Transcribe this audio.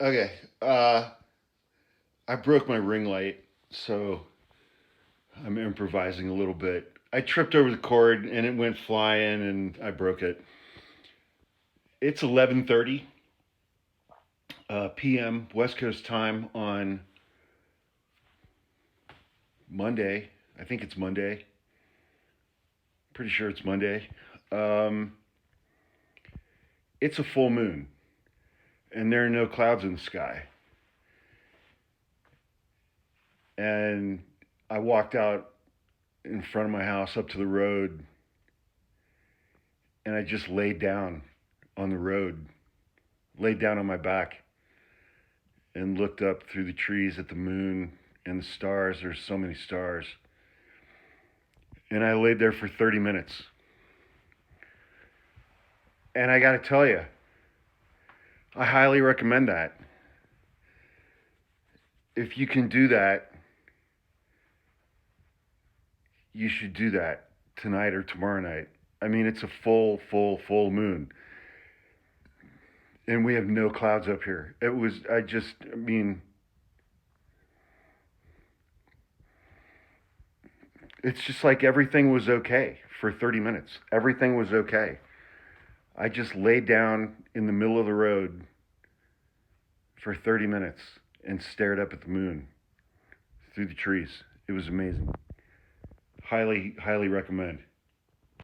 Okay. Uh, I broke my ring light, so I'm improvising a little bit. I tripped over the cord and it went flying, and I broke it. It's 11:30 p.m. West Coast time on Monday. I think it's Monday. Pretty sure it's Monday. Um, it's a full moon, and there are no clouds in the sky. And I walked out in front of my house up to the road, and I just laid down on the road, laid down on my back, and looked up through the trees at the moon and the stars. There's so many stars. And I laid there for 30 minutes. And I got to tell you, I highly recommend that. If you can do that, you should do that tonight or tomorrow night. I mean, it's a full moon. And we have no clouds up here. I mean, it's just like everything was okay for 30 minutes. Everything was okay. I just laid down in the middle of the road for 30 minutes and stared up at the moon through the trees. It was amazing. Highly recommend.